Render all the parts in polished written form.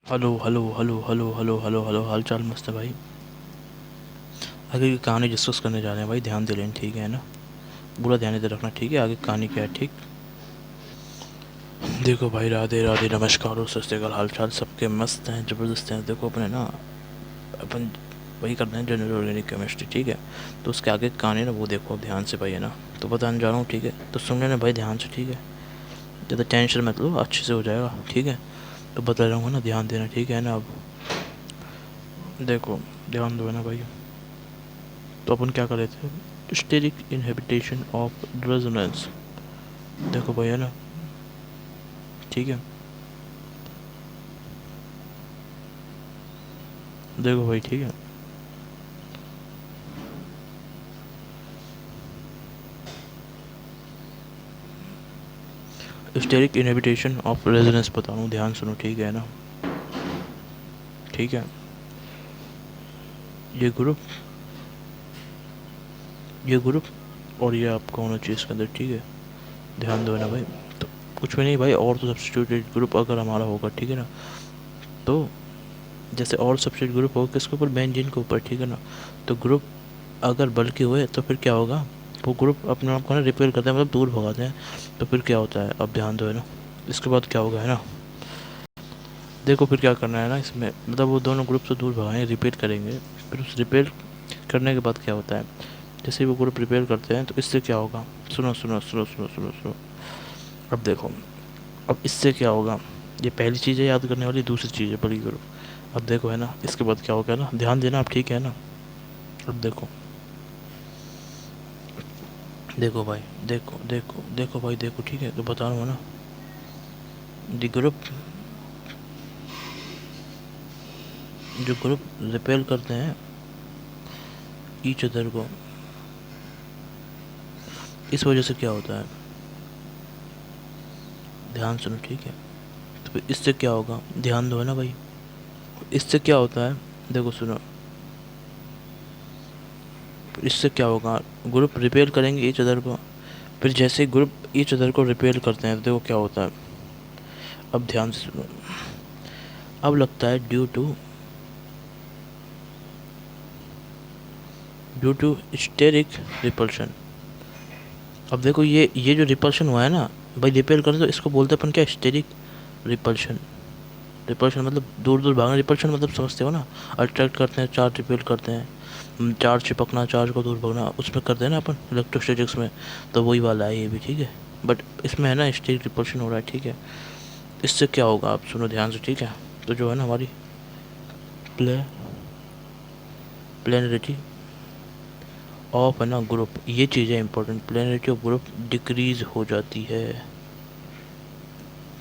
Hello hello hello hello hello hello hello, हाल चाल मस्त है भाई। आगे की कहानी डिस्कस करने जा रहे हैं भाई, ध्यान दे लेना, ठीक है ना। पूरा ध्यान इधर रखना, ठीक है। आगे कहानी क्या है, ठीक। देखो भाई, राधे राधे, नमस्कार और सत श्री अकाल, हाल चाल सबके मस्त हैं, ज़बरदस्त हैं। देखो अपने ना, अपन वही करते हैं जनरल ऑर्गेनिक केमिस्ट्री, ठीक है। तो उसके आगे की कहानी ना वो देखो ध्यान से भाई, है ना। तो बताने जा रहा हूँ, ठीक है। तो सुन लेना भाई ध्यान से, ठीक है। ज़्यादा टेंशन मत लो, अच्छे से हो जाएगा, ठीक है। तो बता रहा हूँ ना, ध्यान देना, ठीक है ना। अब देखो, ध्यान दो ना भाई। तो अपन क्या कर रहे थे, स्टेरिक इनहिबिटेशन ऑफ रेजोनेंस। देखो भाई, है ना, ठीक है। देखो भाई, ठीक है। स्टेरिक इनहिबिटेशन ऑफ रेजोनेंस बता रहा हूँ, ध्यान सुनो, ठीक है ना। ठीक है। ये ग्रुप, ये ग्रुप और ये आपका होना चाहिए इसके अंदर, ठीक है। ध्यान दो ना भाई। तो कुछ भी नहीं भाई, और तो सब्स्टिट्यूटेड ग्रुप अगर हमारा होगा, ठीक है ना। तो जैसे और सब्स्टिट्यूट ग्रुप होगा किसके ऊपर, बेंजीन के ऊपर, ठीक है ना। तो ग्रुप अगर बल्कि हुए तो फिर क्या होगा, वो ग्रुप अपने आप को ना रिपेल करते हैं, मतलब दूर भगाते हैं। तो फिर क्या होता है, अब ध्यान दो है ना। इसके बाद क्या होगा, है ना। देखो फिर क्या करना है ना इसमें, मतलब वो दोनों ग्रुप से दूर भगाएंगे, रिपेल करेंगे। फिर उस रिपेल करने के बाद क्या होता है, जैसे ही वो ग्रुप रिपेल करते हैं तो इससे क्या होगा। सुनो सुनो सुनो सुनो सुनो सुनो। अब देखो, अब इससे क्या होगा। ये पहली चीज़ है याद करने वाली, दूसरी चीज़ है बड़ी ग्रुप। अब देखो है ना, इसके बाद क्या होगा ना, ध्यान देना आप, ठीक है ना। अब देखो, देखो भाई, देखो देखो देखो भाई, देखो, ठीक है। तो बता रहा हूँ ना, द ग्रुप, जो ग्रुप रिपेल करते हैं ईच अदर को, इस वजह से क्या होता है, ध्यान सुनो, ठीक है। तो फिर इससे क्या होगा, ध्यान दो है ना भाई। इससे क्या होता है, देखो सुनो। इससे क्या होगा, ग्रुप रिपेल करेंगे ईच अदर को। फिर जैसे ग्रुप ईच अदर को रिपेल करते हैं तो देखो क्या होता है। अब ध्यान से सुनो। अब लगता है ड्यू टू स्टेरिक रिपल्शन। अब देखो, ये जो रिपल्शन हुआ है ना भाई, रिपेल करें तो इसको बोलते हैं अपन क्या, स्टेरिक रिपल्शन। रिपल्शन मतलब दूर दूर भागना, रिपल्शन मतलब समझते हो ना। अट्रैक्ट करते हैं, चार्ज रिपेल करते हैं, चार्ज चिपकना, चार्ज को दूर भागना, उसमें करते हैं ना अपन इलेक्ट्रोस्टैटिक्स में। तो वही वाला है ये भी, ठीक है। बट इसमें है ना स्टेरिक रिपल्शन हो रहा है, ठीक है। इससे क्या होगा, आप सुनो ध्यान से, ठीक है। तो जो है ना हमारी प्ले प्लेनरिटी ऑफ है ना ग्रुप, ये चीज़ें important, planarity of group decrease हो जाती है।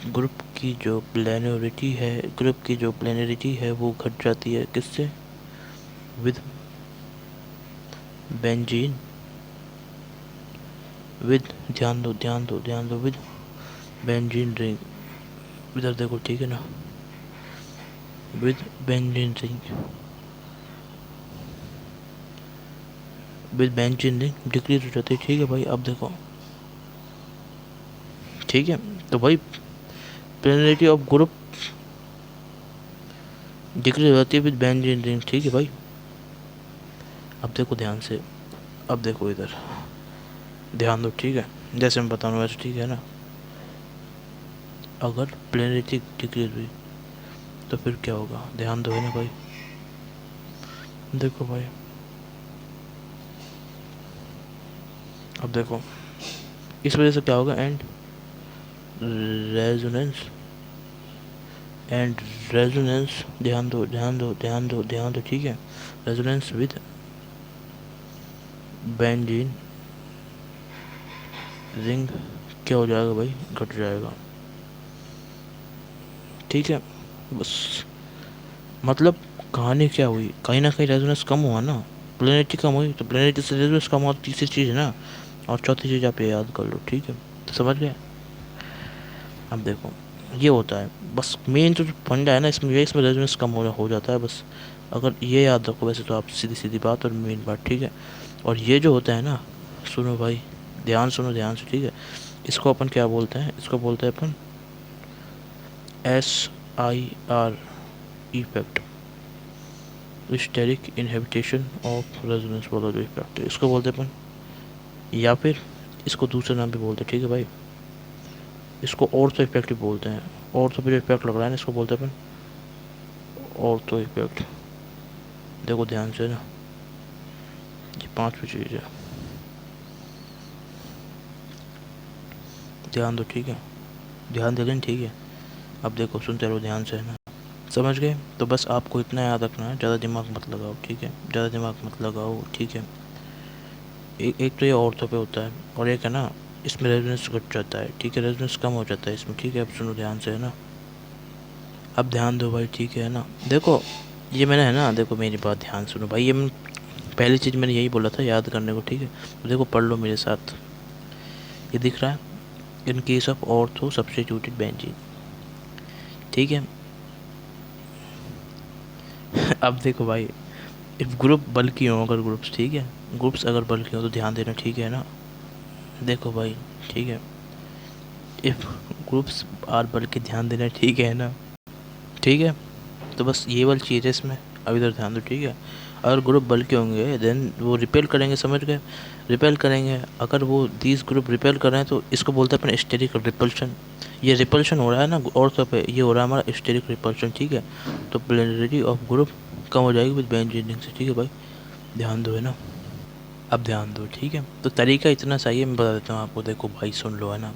ग्रुप की जो प्लेनरिटी है, ग्रुप की जो प्लेनरिटी है वो घट जाती है, किससे, विद बेंजीन, विद, ध्यान दो ध्यान दो ध्यान दो, विद बेंजीन रिंग। इधर देखो, ठीक है ना, with benzene ring, with benzene ring decrease हो जाती है, ठीक है भाई। अब देखो, ठीक है। तो भाई प्लेनरिटी ऑफ ग्रुप डिक्रीज हो जाती है विद बेंजीन रिंग, ठीक है भाई। अब देखो ध्यान से, अब देखो इधर, ध्यान दो, ठीक है। जैसे मैं बता रहा हूँ वैसे, ठीक है ना। अगर प्लेनरिटी डिक्रीज हुई तो फिर क्या होगा, ध्यान दो है ना भाई। देखो भाई, अब देखो, इस वजह से क्या होगा, रेजोनेंस एंड रेजोनेंस, ध्यान दो ध्यान दो ध्यान दो ध्यान दो, ठीक है। रेजोनेंस विद बेंजीन रिंग क्या हो जाएगा भाई, घट जाएगा, ठीक है। बस, मतलब कहानी क्या हुई, कहीं ना कहीं रेजोनेंस कम हुआ ना, प्लेनेटी कम हुई तो प्लेनेटी से रेजोनेंस कम हुआ, तीसरी चीज़ है ना। और चौथी चीज़ आप ये याद कर लो, ठीक है। तो समझ गए। अब देखो, ये होता है बस, मेन जो फंडा है ना इसमें, ये इसमें रेजोनेंस कम हो जाता है बस। अगर ये याद रखो, वैसे तो आप सीधी सीधी बात और मेन बात, ठीक है। और ये जो होता है ना, सुनो भाई, ध्यान सुनो ध्यान से, ठीक है। इसको अपन क्या बोलते हैं, इसको बोलते हैं अपन SIR, effect, steric inhibition of resonance वाला जो इफेक्ट है इसको बोलते अपन, या फिर इसको दूसरे नाम पे बोलते हैं, ठीक है भाई, इसको ऑर्थो इफेक्ट भी बोलते हैं। ऑर्थो पे जो इफेक्ट लग रहा है ना इसको बोलते हैं अपन ऑर्थो इफेक्ट। देखो ध्यान से ना, ये 5वीं चीज़ है, ध्यान दो, ठीक है, ध्यान दे लें, ठीक है। अब देखो सुनते रहो ध्यान से, है ना, समझ गए? तो बस आपको इतना याद रखना है, ज़्यादा दिमाग मत लगाओ, ठीक है, ज़्यादा दिमाग मत लगाओ, ठीक है। एक तो ये ऑर्थो पे होता है, और एक है ना इसमें रेजोनेंस घट जाता है, ठीक है, रेजोनेंस कम हो जाता है इसमें, ठीक है। अब सुनो ध्यान से, है ना, अब ध्यान दो भाई, ठीक है ना। देखो ये मैंने, है ना, देखो मेरी बात ध्यान सुनो भाई, ये पहली चीज़ मैंने यही बोला था याद करने को, ठीक है। तो देखो पढ़ लो मेरे साथ, ये दिख रहा है, in case of ortho substituted benzene, ठीक है। अब देखो भाई, इफ ग्रुप बल्कि हो, अगर ग्रुप्स, ठीक है, ग्रुप्स अगर बल्कि हो तो ध्यान देना, ठीक है ना। देखो भाई, ठीक है, इफ ग्रुप्स आर बल्कि, ध्यान देना, ठीक है ना, ठीक है। तो बस ये वाली चीज़ है इसमें, अब इधर ध्यान दो, ठीक है। अगर ग्रुप बल्कि होंगे देन वो रिपेल करेंगे, समझ गए, रिपेल करेंगे। अगर वो 30 ग्रुप रिपेल कर रहे हैं तो इसको बोलते हैं अपने स्टेरिक रिपल्शन। ये रिपल्शन हो रहा है ना ऑर्थो पे, ये हो रहा है हमारा स्टेरिक रिपल्शन, ठीक है। तो प्लेनरिटी ऑफ ग्रुप कम हो जाएगी विद बेंजीनिंग से, ठीक है भाई, ध्यान दो, है ना। अब ध्यान दो, ठीक है। तो तरीका इतना सही है, मैं बता देता हूँ आपको, देखो भाई सुन लो, है ना।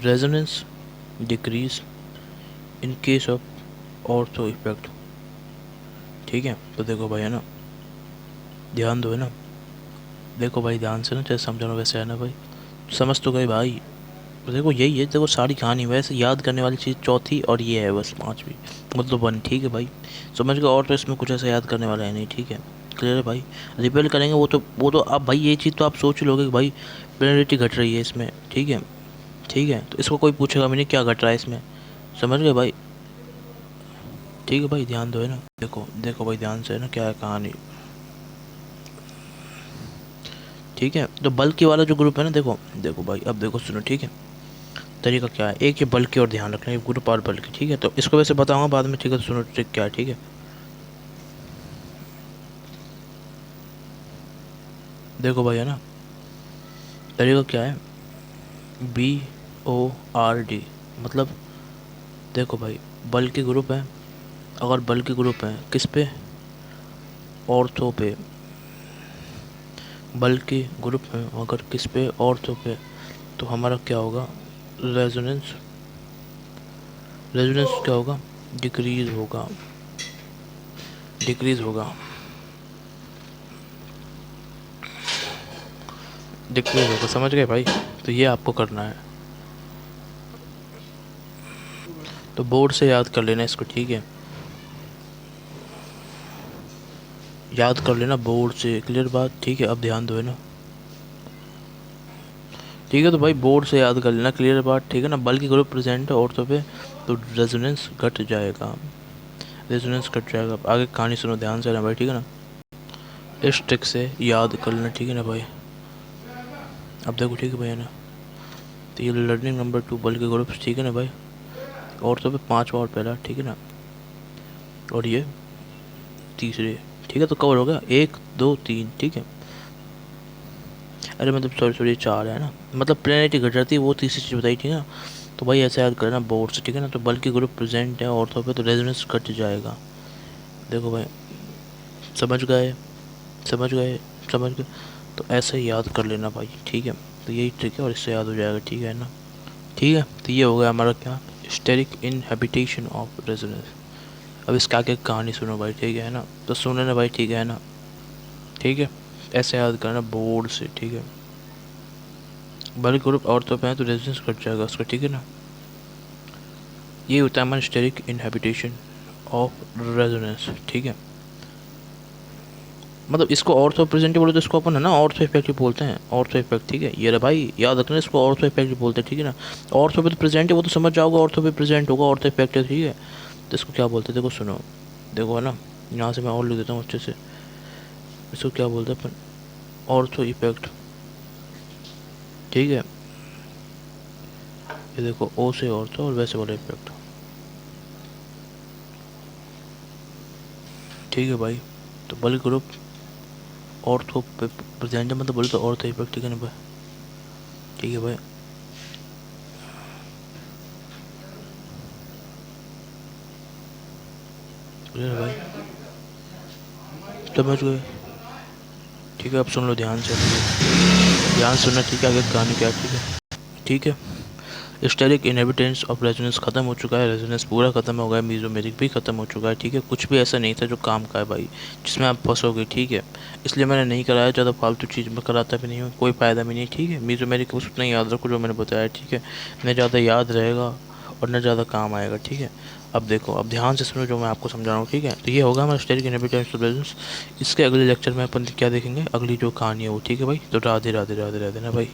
Resonance decrease in case of ortho effect, ठीक है। तो देखो भाई, है ना, ध्यान दो, है ना, देखो भाई ध्यान से ना, जैसे समझाना वैसे, है ना भाई, समझ तो गए भाई। तो देखो यही है, देखो सारी कहानी वैसे याद करने वाली चीज़ चौथी, और ये है बस 5वीं, मतलब 1, ठीक है भाई, समझ गए। और तो इसमें कुछ ऐसा याद करने वाला है नहीं, ठीक है, क्लियर है भाई। रिपेल करेंगे वो तो आप भाई, ये चीज़ तो आप सोच लोगे कि भाई प्लेनरिटी घट रही है इसमें, ठीक है, ठीक है। तो इसको कोई पूछेगा भी नहीं क्या घट रहा है इसमें, समझ गए भाई, ठीक है भाई, ध्यान दो, है ना। देखो देखो भाई ध्यान से, है ना, क्या है कहानी, ठीक है। तो बल्कि वाला जो ग्रुप है ना, देखो देखो भाई, अब देखो सुनो, ठीक है, तरीका क्या है, एक ये बल्कि और ध्यान रखना, ये ग्रुप और बल्कि, ठीक है। तो इसको वैसे बताऊंगा बाद में, ठीक है, तो सुनो ट्रिक क्या है, ठीक है। देखो भाई, है ना, तरीका क्या है, BORD, मतलब देखो भाई, बल्कि ग्रुप है, अगर बल्कि ग्रुप है किस पे, ऑर्थो पे, बल्कि ग्रुप है अगर किस पे, ऑर्थो पे, तो हमारा क्या होगा, रेजोनेंस, रेजोनेंस क्या होगा, डिक्रीज होगा, डिक्रीज होगा, डिक्रीज होगा, समझ गए भाई। तो ये आपको करना है, तो बोर्ड से याद कर लेना इसको, ठीक है, याद कर लेना बोर्ड से, क्लियर बात, ठीक है। अब ध्यान दो, है ना, ठीक है। तो भाई बोर्ड से याद कर लेना, क्लियर बात, ठीक है ना। बल्कि ग्रुप प्रेजेंट है ऑर्थो पे तो रेजोनेंस घट जाएगा, रेजोनेंस घट जाएगा। आगे कहानी सुनो ध्यान से ना भाई, ठीक है ना, इस ट्रिक से याद कर लेना, ठीक है ना भाई। अब देखो, ठीक है भाई, है ना, तो ये लर्निंग नंबर 2 बल्कि ग्रुप्स, ठीक है ना भाई, ऑर्थो पे 5वां और पहला, ठीक है ना, और ये तीसरे, ठीक है। तो कवर हो गया 1 2 3, ठीक है। अरे मतलब सॉरी सॉरी, 4 है ना, मतलब प्लेनिटी घट जाती है, वो तीसरी चीज़ बताई थी ना। तो भाई ऐसे याद करना बोर्ड से, ठीक है ना। तो बल्कि ग्रुप प्रेजेंट है ऑर्थो पे तो रेजोनेंस घट जाएगा, देखो भाई, समझ गए, समझ गए, समझ गए। तो ऐसे ही याद कर लेना भाई, ठीक है। तो यही ट्रिक है और इससे याद हो जाएगा, ठीक है ना, ठीक है। तो ये हो गया हमारा क्या, स्टेरिक इनहेबिटेशन ऑफ रेजोनेंस। अब इसका आगे कहानी सुनो भाई, ठीक है ना, तो सुनो ना भाई, ठीक है ना, ठीक है, ऐसे याद करना बोर्ड से, ठीक है। बल्कि ग्रुप औरतों पे है तो रेजिडेंस कट जाएगा उसका, ठीक है ना। ये होता है हमारा स्टेरिक इनहेबिटेशन ऑफ रेजोनेंस, ठीक है। मतलब इसको ऑर्थो प्रेजेंट बोले तो इसको अपन, है ना, ऑर्थो इफेक्ट भी बोलते हैं, ऑर्थो इफेक्ट, ठीक है। ये रहा भाई, याद रखना, इसको ऑर्थो इफेक्ट भी बोलते हैं, ठीक है ना। ऑर्थो पे तो प्रेजेंट है, वो तो समझ जाओगे, ऑर्थो पे प्रेजेंट होगा, ऑर्थो इफेक्ट है, ठीक है। तो इसको क्या बोलते हैं, देखो सुनो, देखो, है ना, यहाँ से मैं और लिख देता हूँ अच्छे से, इसको क्या बोलते हैं अपन, ऑर्थो इफेक्ट, ठीक है। ये देखो ओ से ऑर्थो और वैसे वाला इफेक्ट, ठीक है भाई। तो बल्क ग्रुप ऑर्थो प्रेजेंट मतलब बोले तो ऑर्थो इफेक्ट, ठीक है ना भाई? ठीक है भाई। क्लियर है भाई? समझ गए? ठीक है, अब सुन लो ध्यान से, ध्यान सुनना, ठीक है? आगे कहानी क्या है, ठीक है? ठीक है। स्टेरिक इनहेबिटेंस ऑफ रेजोनेंस खत्म हो चुका है, रेजोनेंस पूरा खत्म हो गया, मीजोमेरिक भी खत्म हो चुका है, ठीक है? कुछ भी ऐसा नहीं था जो काम का है भाई, जिसमें आप फंसोगे, ठीक है? इसलिए मैंने नहीं कराया, ज़्यादा फालतू चीज़ में कराता भी नहीं हूँ, कोई फ़ायदा भी नहीं, ठीक है? मीजोमेरिक बस उतना ही याद रखो जो मैंने बताया, ठीक है? न ज़्यादा याद रहेगा और न ज़्यादा काम आएगा, ठीक है? अब देखो, अब ध्यान से सुनो जो मैं आपको समझा रहा हूँ, ठीक है? तो ये होगा हमारा स्टेरिक इनहिबिटेंस ऑफ रेजोनेंस। इसके अगले लेक्चर में अपन क्या देखेंगे, अगली जो कहानी है वो, ठीक है भाई? तो राधे राधे राधे राधे ना भाई।